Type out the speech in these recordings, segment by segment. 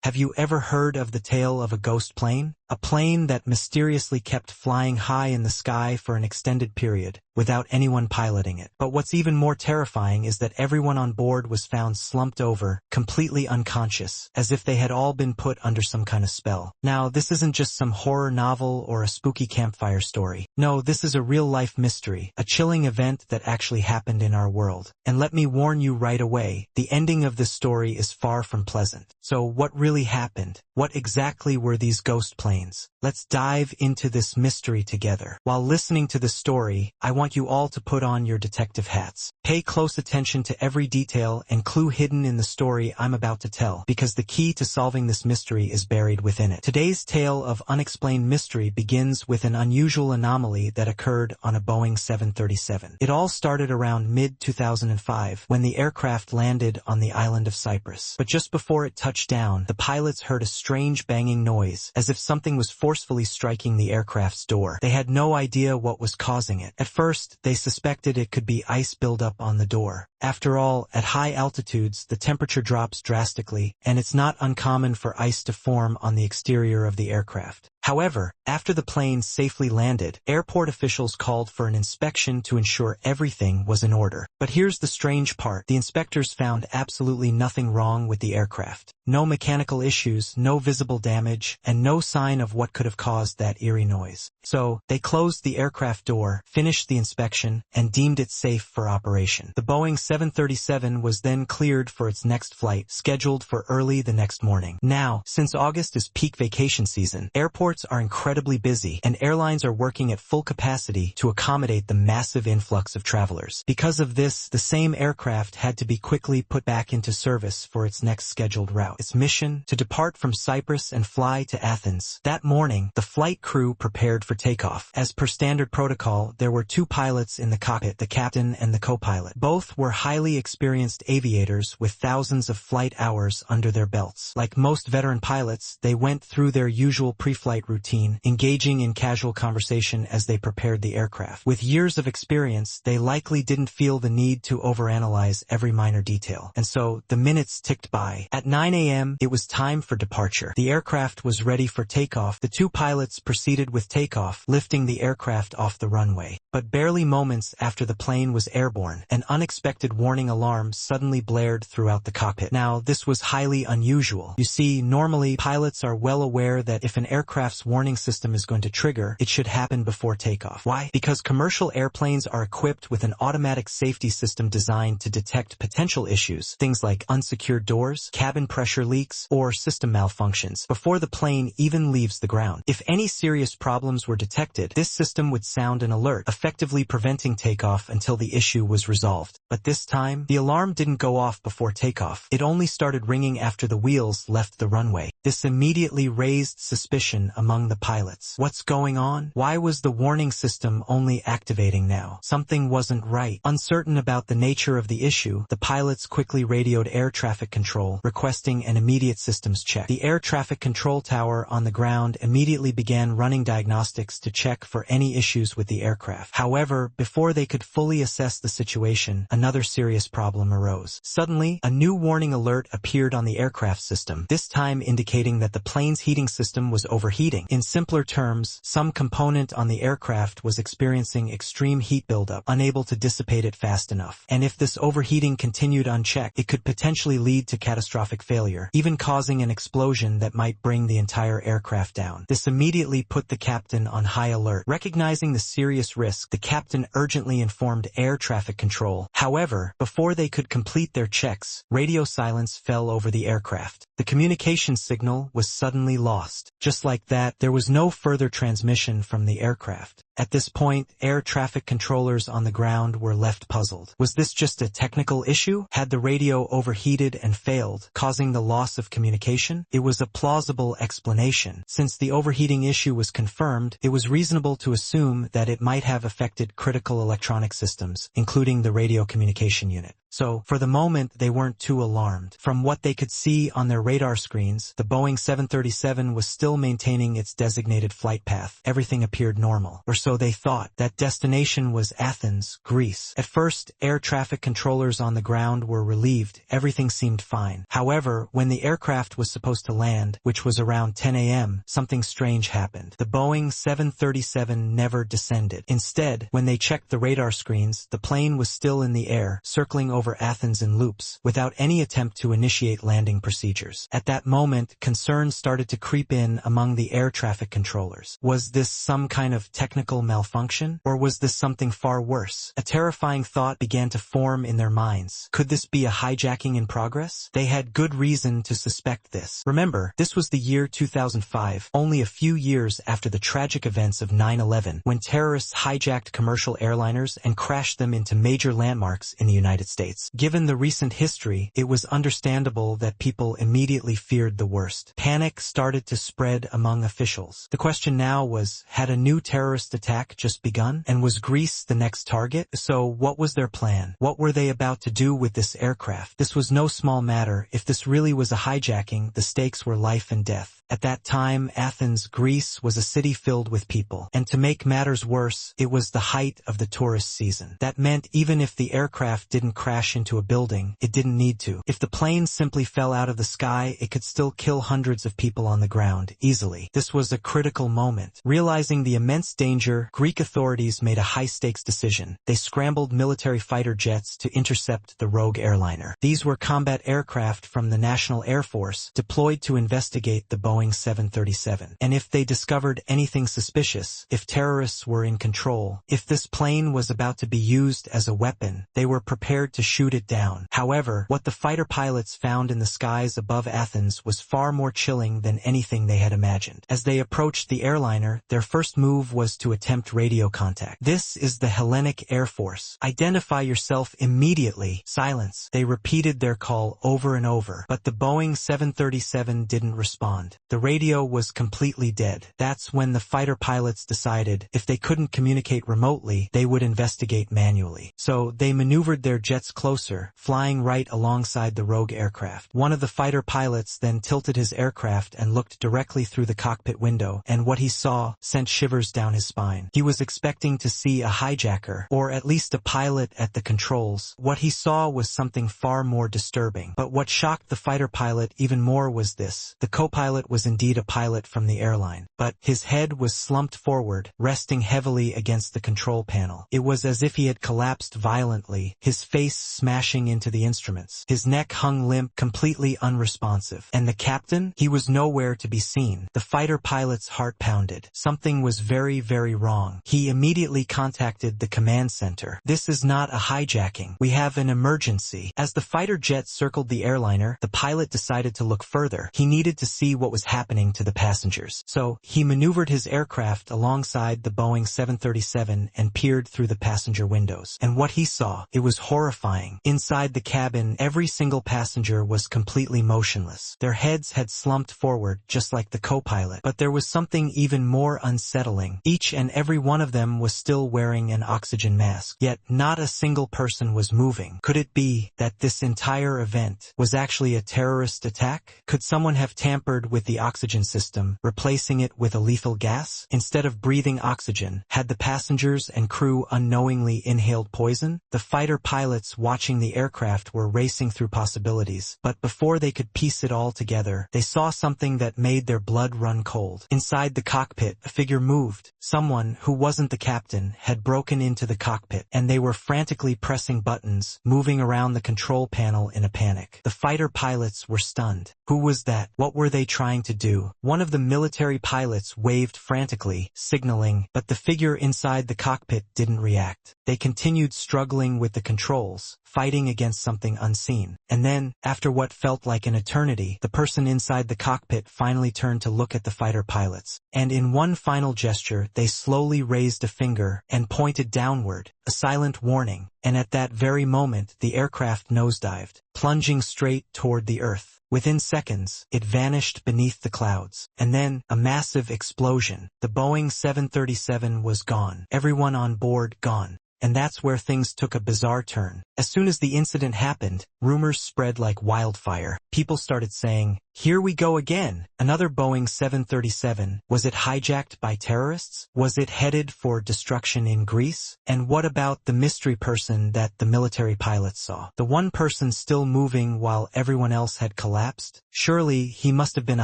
Have you ever heard of the tale of a ghost plane? A plane that mysteriously kept flying high in the sky for an extended period, without anyone piloting it. But what's even more terrifying is that everyone on board was found slumped over, completely unconscious, as if they had all been put under some kind of spell. Now, this isn't just some horror novel or a spooky campfire story. No, this is a real-life mystery, a chilling event that actually happened in our world. And let me warn you right away, the ending of this story is far from pleasant. So what really happened? What exactly were these ghost planes? Let's dive into this mystery together. While listening to the story, I want you all to put on your detective hats. Pay close attention to every detail and clue hidden in the story I'm about to tell, because the key to solving this mystery is buried within it. Today's tale of unexplained mystery begins with an unusual anomaly that occurred on a Boeing 737. It all started around mid-2005 when the aircraft landed on the island of Cyprus. But just before it touched down, the pilots heard a strange banging noise, as if something was forcefully striking the aircraft's door. They had no idea what was causing it. At first, they suspected it could be ice buildup on the door. After all, at high altitudes, the temperature drops drastically, and it's not uncommon for ice to form on the exterior of the aircraft. However, after the plane safely landed, airport officials called for an inspection to ensure everything was in order. But here's the strange part. The inspectors found absolutely nothing wrong with the aircraft. No mechanical issues, no visible damage, and no sign of what could have caused that eerie noise. So, they closed the aircraft door, finished the inspection, and deemed it safe for operation. The Boeing 737 was then cleared for its next flight, scheduled for early the next morning. Now, since August is peak vacation season, airports are incredibly busy, and airlines are working at full capacity to accommodate the massive influx of travelers. Because of this, the same aircraft had to be quickly put back into service for its next scheduled route. Its mission, to depart from Cyprus and fly to Athens. That morning, the flight crew prepared for takeoff. As per standard protocol, there were two pilots in the cockpit, the captain and the co-pilot. Both were highly experienced aviators with thousands of flight hours under their belts. Like most veteran pilots, they went through their usual pre-flight routine, engaging in casual conversation as they prepared the aircraft. With years of experience, they likely didn't feel the need to overanalyze every minor detail. And so, the minutes ticked by. At 9 a.m., it was time for departure. The aircraft was ready for takeoff. The two pilots proceeded with takeoff, lifting the aircraft off the runway. But barely moments after the plane was airborne, an unexpected warning alarm suddenly blared throughout the cockpit. Now, this was highly unusual. You see, normally, pilots are well aware that if an aircraft's warning system is going to trigger, it should happen before takeoff. Why? Because commercial airplanes are equipped with an automatic safety system designed to detect potential issues, things like unsecured doors, cabin pressure leaks, or system malfunctions, before the plane even leaves the ground. If any serious problems were detected, this system would sound an alert, effectively preventing takeoff until the issue was resolved. But this time, the alarm didn't go off before takeoff. It only started ringing after the wheels left the runway. This immediately raised suspicion among the pilots. What's going on? Why was the warning system only activating now? Something wasn't right. Uncertain about the nature of the issue, the pilots quickly radioed air traffic control, requesting an immediate systems check. The air traffic control tower on the ground immediately began running diagnostics to check for any issues with the aircraft. However, before they could fully assess the situation, another serious problem arose. Suddenly, a new warning alert appeared on the aircraft system, this time indicating that the plane's heating system was overheating. In simpler terms, some component on the aircraft was experiencing extreme heat buildup, unable to dissipate it fast enough. And if this overheating continued unchecked, it could potentially lead to catastrophic failure, even causing an explosion that might bring the entire aircraft down. This immediately put the captain on high alert. Recognizing the serious risk, the captain urgently informed air traffic control. However, before they could complete their checks, radio silence fell over the aircraft. The communication signal was suddenly lost. Just like that, there was no further transmission from the aircraft. At this point, air traffic controllers on the ground were left puzzled. Was this just a technical issue? Had the radio overheated and failed, causing the loss of communication? It was a plausible explanation. Since the overheating issue was confirmed, it was reasonable to assume that it might have affected critical electronic systems, including the radio communication unit. So, for the moment, they weren't too alarmed. From what they could see on their radar screens, the Boeing 737 was still maintaining its designated flight path. Everything appeared normal, or so they thought. That destination was Athens, Greece. At first, air traffic controllers on the ground were relieved. Everything seemed fine. However, when the aircraft was supposed to land, which was around 10 a.m., something strange happened. The Boeing 737 never descended. Instead, when they checked the radar screens, the plane was still in the air, circling over Athens in loops, without any attempt to initiate landing procedures. At that moment, concerns started to creep in among the air traffic controllers. Was this some kind of technical malfunction? Or was this something far worse? A terrifying thought began to form in their minds. Could this be a hijacking in progress? They had good reason to suspect this. Remember, this was the year 2005, only a few years after the tragic events of 9/11, when terrorists hijacked commercial airliners and crashed them into major landmarks in the United States. Given the recent history, it was understandable that people immediately feared the worst. Panic started to spread among officials. The question now was, had a new terrorist attack just begun? And was Greece the next target? So what was their plan? What were they about to do with this aircraft? This was no small matter. If this really was a hijacking, the stakes were life and death. At that time, Athens, Greece was a city filled with people. And to make matters worse, it was the height of the tourist season. That meant even if the aircraft didn't crash into a building, it didn't need to. If the plane simply fell out of the sky, it could still kill hundreds of people on the ground, easily. This was a critical moment. Realizing the immense danger, Greek authorities made a high-stakes decision. They scrambled military fighter jets to intercept the rogue airliner. These were combat aircraft from the National Air Force, deployed to investigate the Boeing 737. And if they discovered anything suspicious, if terrorists were in control, if this plane was about to be used as a weapon, they were prepared to shoot it down. However, what the fighter pilots found in the skies above Athens was far more chilling than anything they had imagined. As they approached the airliner, their first move was to attempt radio contact. "This is the Hellenic Air Force. Identify yourself immediately." Silence. They repeated their call over and over, but the Boeing 737 didn't respond. The radio was completely dead. That's when the fighter pilots decided if they couldn't communicate remotely, they would investigate manually. So they maneuvered their jets closer, flying right alongside the rogue aircraft. One of the fighter pilots then tilted his aircraft and looked directly through the cockpit window, and what he saw sent shivers down his spine. He was expecting to see a hijacker, or at least a pilot at the controls. What he saw was something far more disturbing. But what shocked the fighter pilot even more was this. The co-pilot was indeed a pilot from the airline, but his head was slumped forward, resting heavily against the control panel. It was as if he had collapsed violently, his face smashing into the instruments. His neck hung limp, completely unresponsive. And the captain? He was nowhere to be seen. The fighter pilot's heart pounded. Something was very, very wrong. He immediately contacted the command center. "This is not a hijacking. We have an emergency." As the fighter jet circled the airliner, the pilot decided to look further. He needed to see what was happening to the passengers. So, he maneuvered his aircraft alongside the Boeing 737 and peered through the passenger windows. And what he saw, it was horrifying. Inside the cabin, every single passenger was completely motionless. Their heads had slumped forward, just like the co-pilot. But there was something even more unsettling. Each and every one of them was still wearing an oxygen mask. Yet, not a single person was moving. Could it be that this entire event was actually a terrorist attack? Could someone have tampered with the oxygen system, replacing it with a lethal gas? Instead of breathing oxygen, had the passengers and crew unknowingly inhaled poison? The fighter pilots watching the aircraft were racing through possibilities, but before they could piece it all together, they saw something that made their blood run cold. Inside the cockpit, a figure moved. Someone, who wasn't the captain, had broken into the cockpit, and they were frantically pressing buttons, moving around the control panel in a panic. The fighter pilots were stunned. Who was that? What were they trying to do? One of the military pilots waved frantically, signaling, but the figure inside the cockpit didn't react. They continued struggling with the controls, fighting against something unseen. And then, after what felt like an eternity, the person inside the cockpit finally turned to look at the fighter pilots. And in one final gesture, they slowly raised a finger and pointed downward, a silent warning. And at that very moment, the aircraft nosedived, plunging straight toward the earth. Within seconds, it vanished beneath the clouds. And then, a massive explosion. The Boeing 737 was gone. Everyone on board gone. and that's where things took a bizarre turn. As soon as the incident happened, rumors spread like wildfire. People started saying, "Here we go again. Another Boeing 737. Was it hijacked by terrorists? Was it headed for destruction in Greece? And what about the mystery person that the military pilots saw? The one person still moving while everyone else had collapsed? Surely he must have been a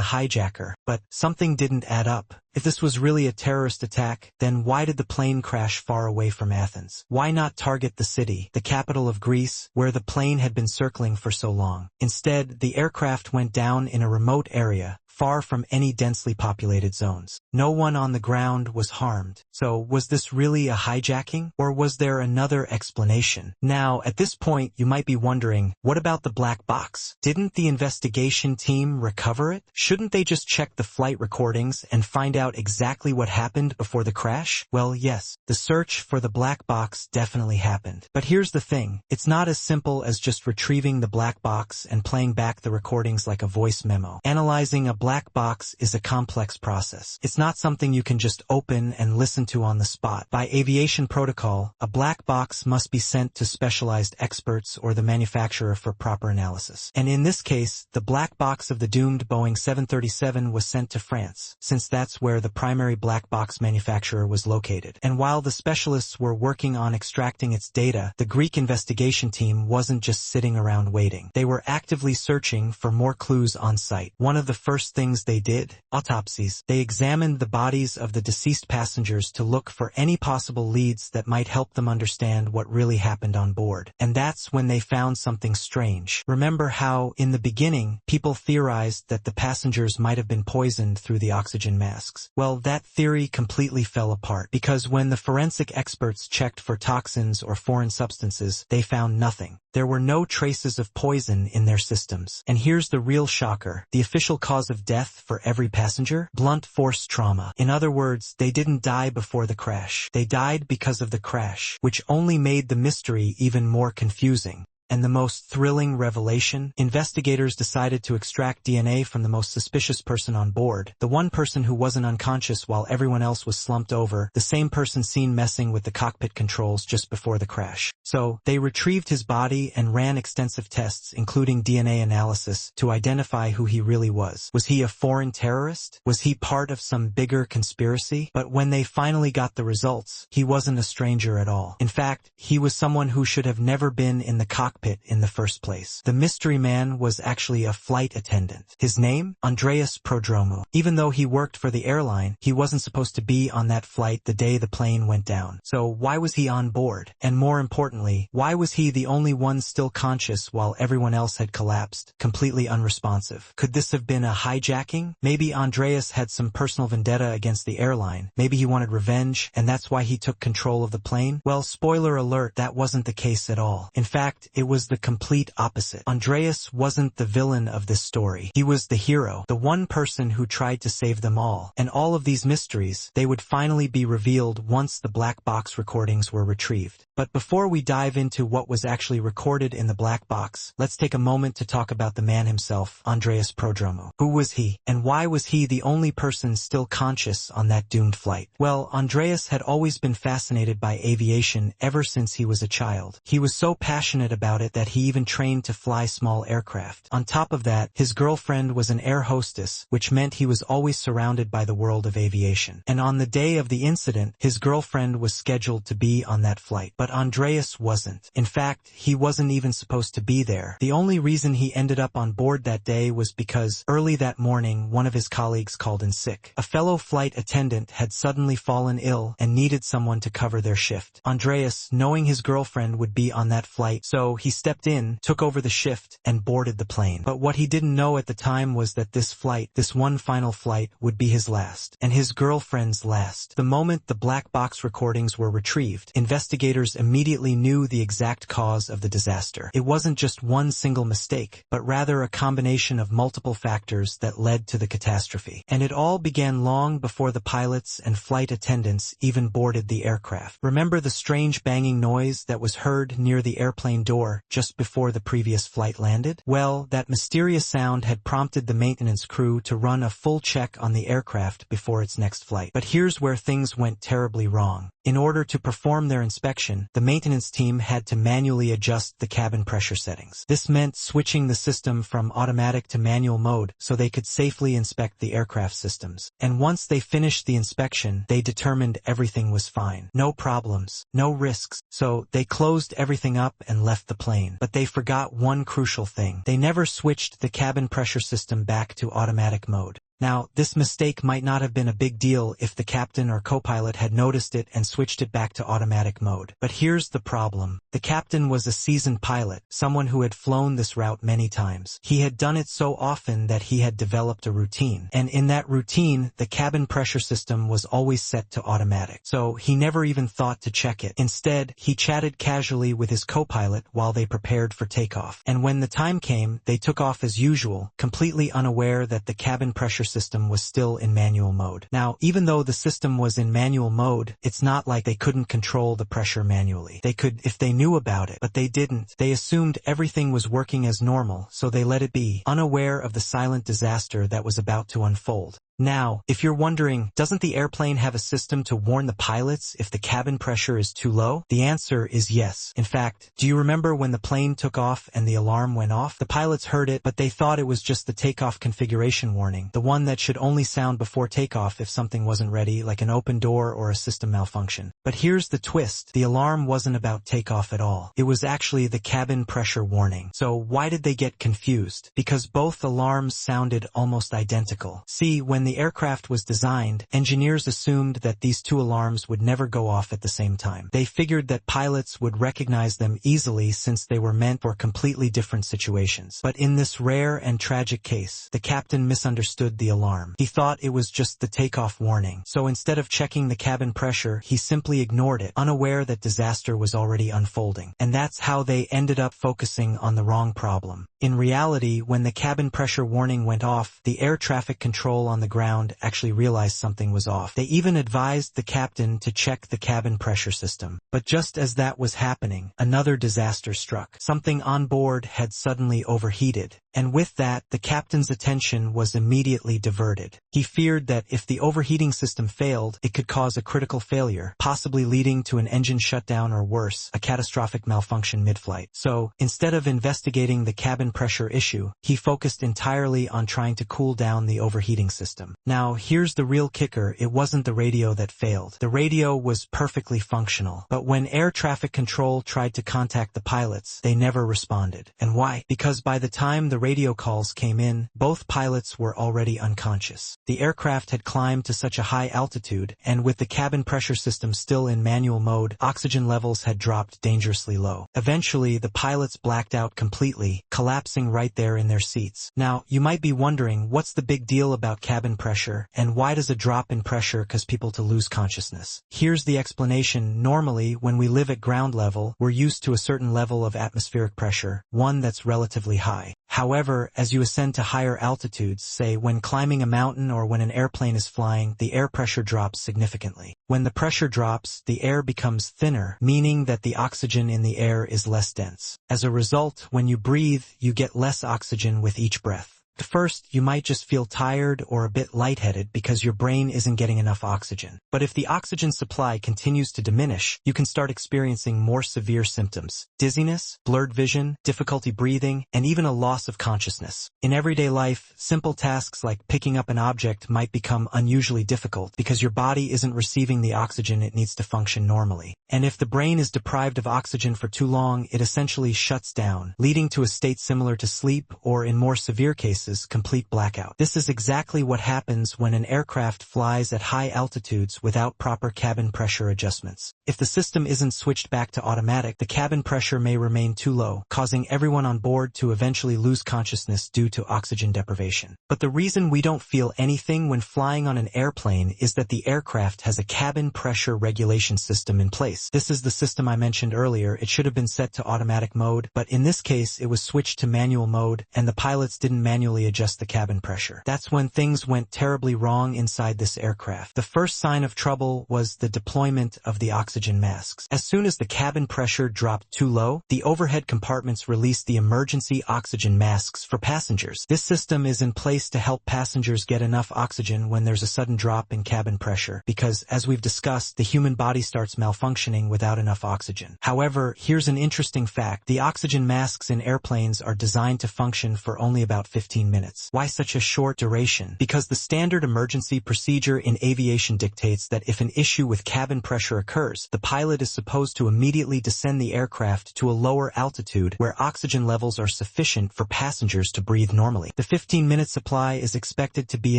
hijacker, but something didn't add up. If this was really a terrorist attack, then why did the plane crash far away from Athens? Why not target the city, the capital of Greece, where the plane had been circling for so long? Instead, the aircraft went down in a remote area, far from any densely populated zones. No one on the ground was harmed. So was this really a hijacking, or was there another explanation? Now, at this point, you might be wondering, what about the black box? Didn't the investigation team recover it? Shouldn't they just check the flight recordings and find out exactly what happened before the crash? Well, yes, the search for the black box definitely happened. But here's the thing, it's not as simple as just retrieving the black box and playing back the recordings like a voice memo. Analyzing a black box is a complex process. It's not something you can just open and listen to on the spot. By aviation protocol, a black box must be sent to specialized experts or the manufacturer for proper analysis. And in this case, the black box of the doomed Boeing 737 was sent to France, since that's where the primary black box manufacturer was located. And while the specialists were working on extracting its data, the Greek investigation team wasn't just sitting around waiting. They were actively searching for more clues on site. One of the first things they did, autopsies. They examined the bodies of the deceased passengers to look for any possible leads that might help them understand what really happened on board. And that's when they found something strange. Remember how, in the beginning, people theorized that the passengers might have been poisoned through the oxygen masks? Well, that theory completely fell apart, because when the forensic experts checked for toxins or foreign substances, they found nothing. There were no traces of poison in their systems. And here's the real shocker. The official cause of death for every passenger? Blunt force trauma. In other words, they didn't die before the crash. They died because of the crash, which only made the mystery even more confusing. And the most thrilling revelation? Investigators decided to extract DNA from the most suspicious person on board, the one person who wasn't unconscious while everyone else was slumped over, the same person seen messing with the cockpit controls just before the crash. So, they retrieved his body and ran extensive tests, including DNA analysis, to identify who he really was. Was he a foreign terrorist? Was he part of some bigger conspiracy? But when they finally got the results, he wasn't a stranger at all. In fact, he was someone who should have never been in the cockpit in the first place. The mystery man was actually a flight attendant. His name? Andreas Prodromou. Even though he worked for the airline, he wasn't supposed to be on that flight the day the plane went down. So why was he on board? And more importantly, why was he the only one still conscious while everyone else had collapsed, completely unresponsive? Could this have been a hijacking? Maybe Andreas had some personal vendetta against the airline. Maybe he wanted revenge, and that's why he took control of the plane? Well, spoiler alert, that wasn't the case at all. In fact, it was the complete opposite. Andreas wasn't the villain of this story. He was the hero, the one person who tried to save them all. And all of these mysteries, they would finally be revealed once the black box recordings were retrieved. But before we dive into what was actually recorded in the black box, let's take a moment to talk about the man himself, Andreas Prodromou. Who was he? And why was he the only person still conscious on that doomed flight? Well, Andreas had always been fascinated by aviation ever since he was a child. He was so passionate about it that he even trained to fly small aircraft. On top of that, his girlfriend was an air hostess, which meant he was always surrounded by the world of aviation. And on the day of the incident, his girlfriend was scheduled to be on that flight. But Andreas wasn't. In fact, he wasn't even supposed to be there. The only reason he ended up on board that day was because early that morning, one of his colleagues called in sick. A fellow flight attendant had suddenly fallen ill and needed someone to cover their shift. Andreas, knowing his girlfriend would be on that flight, so he stepped in, took over the shift, and boarded the plane. But what he didn't know at the time was that this flight, this one final flight, would be his last, and his girlfriend's last. The moment the black box recordings were retrieved, investigators immediately knew the exact cause of the disaster. It wasn't just one single mistake, but rather a combination of multiple factors that led to the catastrophe. And it all began long before the pilots and flight attendants even boarded the aircraft. Remember the strange banging noise that was heard near the airplane door just before the previous flight landed? Well, that mysterious sound had prompted the maintenance crew to run a full check on the aircraft before its next flight. But here's where things went terribly wrong. In order to perform their inspection, the maintenance team had to manually adjust the cabin pressure settings. This meant switching the system from automatic to manual mode so they could safely inspect the aircraft systems. And once they finished the inspection, they determined everything was fine. No problems, no risks, so they closed everything up and left the plane. But they forgot one crucial thing. They never switched the cabin pressure system back to automatic mode. Now, this mistake might not have been a big deal if the captain or co-pilot had noticed it and switched it back to automatic mode. But here's the problem. The captain was a seasoned pilot, someone who had flown this route many times. He had done it so often that he had developed a routine. And in that routine, the cabin pressure system was always set to automatic. So he never even thought to check it. Instead, he chatted casually with his co-pilot while they prepared for takeoff. And when the time came, they took off as usual, completely unaware that the cabin pressure system was still in manual mode. Now, even though the system was in manual mode, it's not like they couldn't control the pressure manually. They could if they knew about it, but they didn't. They assumed everything was working as normal, so they let it be, unaware of the silent disaster that was about to unfold. Now, if you're wondering, doesn't the airplane have a system to warn the pilots if the cabin pressure is too low? The answer is yes. In fact, do you remember when the plane took off and the alarm went off? The pilots heard it, but they thought it was just the takeoff configuration warning, the one that should only sound before takeoff if something wasn't ready, like an open door or a system malfunction. But here's the twist. The alarm wasn't about takeoff at all. It was actually the cabin pressure warning. So why did they get confused? Because both alarms sounded almost identical. See, when the aircraft was designed, engineers assumed that these two alarms would never go off at the same time. They figured that pilots would recognize them easily since they were meant for completely different situations. But in this rare and tragic case, the captain misunderstood the alarm. He thought it was just the takeoff warning. So instead of checking the cabin pressure, he simply ignored it, unaware that disaster was already unfolding. And that's how they ended up focusing on the wrong problem. In reality, when the cabin pressure warning went off, the air traffic control on the ground actually realized something was off. They even advised the captain to check the cabin pressure system. But just as that was happening, another disaster struck. Something on board had suddenly overheated. And with that, the captain's attention was immediately diverted. He feared that if the overheating system failed, it could cause a critical failure, possibly leading to an engine shutdown or worse, a catastrophic malfunction mid-flight. So, instead of investigating the cabin pressure issue, he focused entirely on trying to cool down the overheating system. Now, here's the real kicker. It wasn't the radio that failed. The radio was perfectly functional. But when air traffic control tried to contact the pilots, they never responded. And why? Because by the time the radio calls came in, both pilots were already unconscious. The aircraft had climbed to such a high altitude, and with the cabin pressure system still in manual mode, oxygen levels had dropped dangerously low. Eventually, the pilots blacked out completely, collapsing right there in their seats. Now, you might be wondering, what's the big deal about cabin pressure, and why does a drop in pressure cause people to lose consciousness? Here's the explanation. Normally, when we live at ground level, we're used to a certain level of atmospheric pressure, one that's relatively high. However, as you ascend to higher altitudes, say when climbing a mountain or when an airplane is flying, the air pressure drops significantly. When the pressure drops, the air becomes thinner, meaning that the oxygen in the air is less dense. As a result, when you breathe, you get less oxygen with each breath. At first, you might just feel tired or a bit lightheaded because your brain isn't getting enough oxygen. But if the oxygen supply continues to diminish, you can start experiencing more severe symptoms: dizziness, blurred vision, difficulty breathing, and even a loss of consciousness. In everyday life, simple tasks like picking up an object might become unusually difficult because your body isn't receiving the oxygen it needs to function normally. And if the brain is deprived of oxygen for too long, it essentially shuts down, leading to a state similar to sleep or, in more severe cases, complete blackout. This is exactly what happens when an aircraft flies at high altitudes without proper cabin pressure adjustments. If the system isn't switched back to automatic, the cabin pressure may remain too low, causing everyone on board to eventually lose consciousness due to oxygen deprivation. But the reason we don't feel anything when flying on an airplane is that the aircraft has a cabin pressure regulation system in place. This is the system I mentioned earlier. It should have been set to automatic mode, but in this case it was switched to manual mode, and the pilots didn't manually manually adjust the cabin pressure. That's when things went terribly wrong inside this aircraft. The first sign of trouble was the deployment of the oxygen masks. As soon as the cabin pressure dropped too low, the overhead compartments released the emergency oxygen masks for passengers. This system is in place to help passengers get enough oxygen when there's a sudden drop in cabin pressure, because, as we've discussed, the human body starts malfunctioning without enough oxygen. However, here's an interesting fact. The oxygen masks in airplanes are designed to function for only about 15 minutes. Why such a short duration? Because the standard emergency procedure in aviation dictates that if an issue with cabin pressure occurs, the pilot is supposed to immediately descend the aircraft to a lower altitude where oxygen levels are sufficient for passengers to breathe normally. The 15-minute supply is expected to be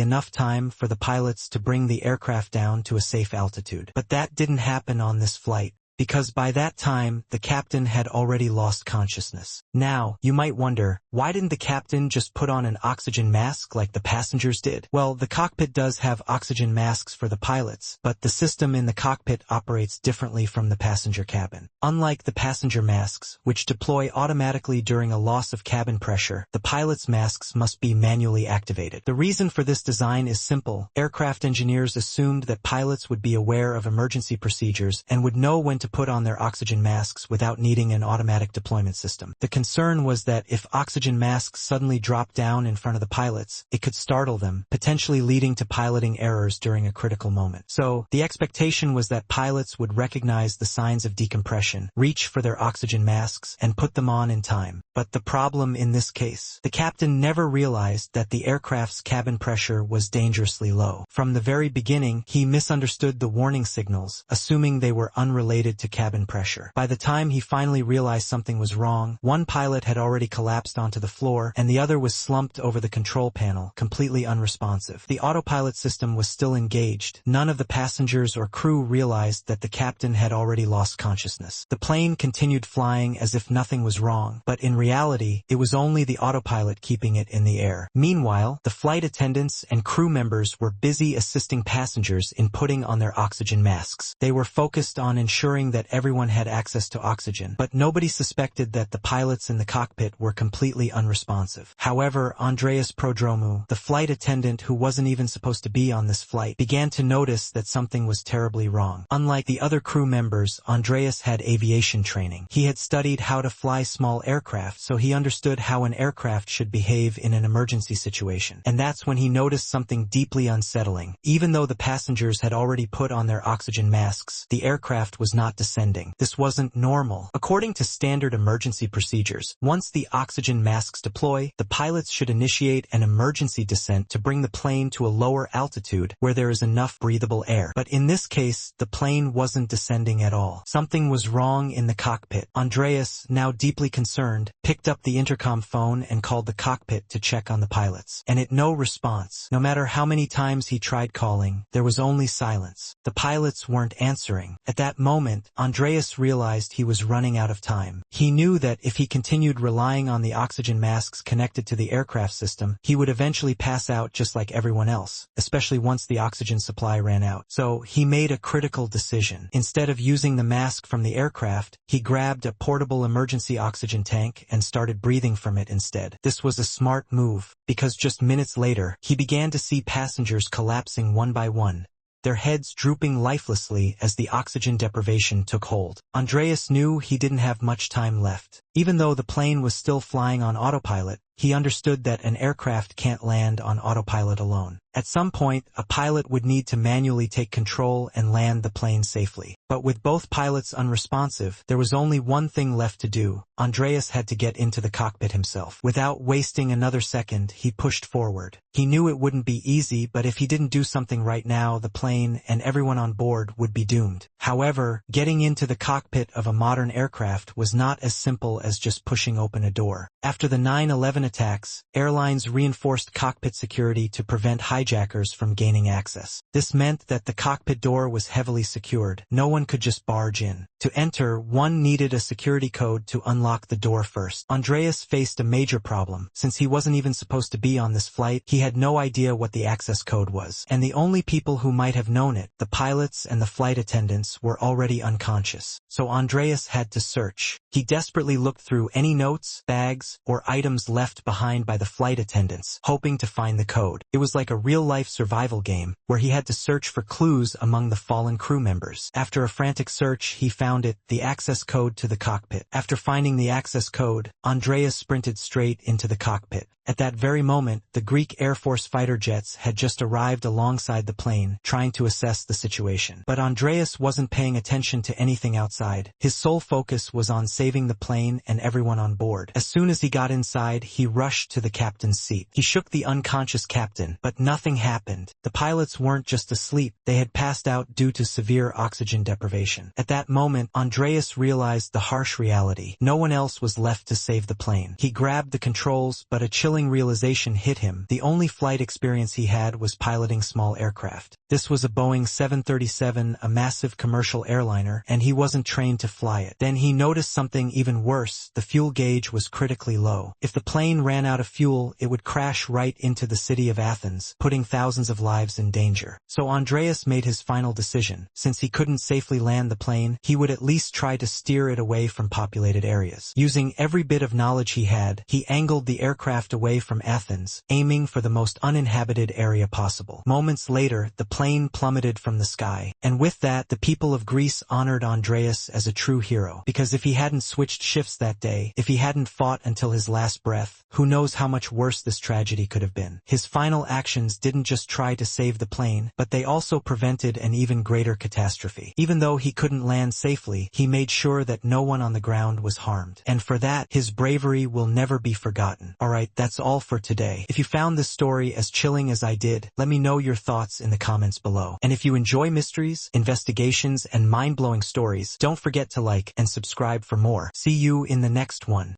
enough time for the pilots to bring the aircraft down to a safe altitude. But that didn't happen on this flight, because by that time, the captain had already lost consciousness. Now, you might wonder, why didn't the captain just put on an oxygen mask like the passengers did? Well, the cockpit does have oxygen masks for the pilots, but the system in the cockpit operates differently from the passenger cabin. Unlike the passenger masks, which deploy automatically during a loss of cabin pressure, the pilot's masks must be manually activated. The reason for this design is simple. Aircraft engineers assumed that pilots would be aware of emergency procedures and would know when to put on their oxygen masks without needing an automatic deployment system. The concern was that if oxygen masks suddenly dropped down in front of the pilots, it could startle them, potentially leading to piloting errors during a critical moment. So, the expectation was that pilots would recognize the signs of decompression, reach for their oxygen masks, and put them on in time. But the problem in this case, the captain never realized that the aircraft's cabin pressure was dangerously low. From the very beginning, he misunderstood the warning signals, assuming they were unrelated to cabin pressure. By the time he finally realized something was wrong, one pilot had already collapsed onto the floor, and the other was slumped over the control panel, completely unresponsive. The autopilot system was still engaged. None of the passengers or crew realized that the captain had already lost consciousness. The plane continued flying as if nothing was wrong, but in reality, it was only the autopilot keeping it in the air. Meanwhile, the flight attendants and crew members were busy assisting passengers in putting on their oxygen masks. They were focused on ensuring that everyone had access to oxygen, but nobody suspected that the pilots in the cockpit were completely unresponsive. However, Andreas Prodromou, the flight attendant who wasn't even supposed to be on this flight, began to notice that something was terribly wrong. Unlike the other crew members, Andreas had aviation training. He had studied how to fly small aircraft, so he understood how an aircraft should behave in an emergency situation. And that's when he noticed something deeply unsettling. Even though the passengers had already put on their oxygen masks, the aircraft was not descending. This wasn't normal. According to standard emergency procedures, once the oxygen masks deploy, the pilots should initiate an emergency descent to bring the plane to a lower altitude where there is enough breathable air. But in this case, the plane wasn't descending at all. Something was wrong in the cockpit. Andreas, now deeply concerned, picked up the intercom phone and called the cockpit to check on the pilots. And no response. No matter how many times he tried calling, there was only silence. The pilots weren't answering. At that moment, Andreas realized he was running out of time. He knew that if he continued relying on the oxygen masks connected to the aircraft system, he would eventually pass out just like everyone else, especially once the oxygen supply ran out. So he made a critical decision. Instead of using the mask from the aircraft, he grabbed a portable emergency oxygen tank and started breathing from it instead. This was a smart move, because just minutes later, he began to see passengers collapsing one by one, their heads drooping lifelessly as the oxygen deprivation took hold. Andreas knew he didn't have much time left. Even though the plane was still flying on autopilot, he understood that an aircraft can't land on autopilot alone. At some point, a pilot would need to manually take control and land the plane safely. But with both pilots unresponsive, there was only one thing left to do. Andreas had to get into the cockpit himself. Without wasting another second, he pushed forward. He knew it wouldn't be easy, but if he didn't do something right now, the plane and everyone on board would be doomed. However, getting into the cockpit of a modern aircraft was not as simple as just pushing open a door. After the 9/11 attacks, airlines reinforced cockpit security to prevent hijackers from gaining access. This meant that the cockpit door was heavily secured. No one could just barge in. To enter, one needed a security code to unlock the door first. Andreas faced a major problem. Since he wasn't even supposed to be on this flight, he had no idea what the access code was. And the only people who might have known it, the pilots and the flight attendants, were already unconscious. So Andreas had to search. He desperately looked through any notes, bags, or items left behind by the flight attendants, hoping to find the code. It was like a real-life survival game, where he had to search for clues among the fallen crew members. After a frantic search, he found it, the access code to the cockpit. After finding the access code, Andreas sprinted straight into the cockpit. At that very moment, the Greek Air Force fighter jets had just arrived alongside the plane, trying to assess the situation. But Andreas wasn't paying attention to anything outside. His sole focus was on saving the plane and everyone on board. As soon as he got inside, he rushed to the captain's seat. He shook the unconscious captain, but nothing happened. The pilots weren't just asleep, they had passed out due to severe oxygen deprivation. At that moment, Andreas realized the harsh reality. No one else was left to save the plane. He grabbed the controls, but a chilling realization hit him. The only flight experience he had was piloting small aircraft. This was a Boeing 737, a massive commercial airliner, and he wasn't trained to fly it. Then he noticed something even worse. The fuel gauge was critically low. If the plane ran out of fuel, it would crash right into the city of Athens, putting thousands of lives in danger. So Andreas made his final decision. Since he couldn't safely land the plane, he would at least try to steer it away from populated areas. Using every bit of knowledge he had, he angled the aircraft away from Athens, aiming for the most uninhabited area possible. Moments later, the plane plummeted from the sky, and with that, the people of Greece honored Andreas as a true hero. Because if he hadn't switched shifts that day, if he hadn't fought until his last breath, who knows how much worse this tragedy could have been. His final actions didn't just try to save the plane, but they also prevented an even greater catastrophe. Even though he couldn't land safely, he made sure that no one on the ground was harmed. And for that, his bravery will never be forgotten. Alright, that's all for today. If you found this story as chilling as I did, let me know your thoughts in the comments below. And if you enjoy mysteries, investigations, and mind-blowing stories, don't forget to like and subscribe for more. See you in the next one.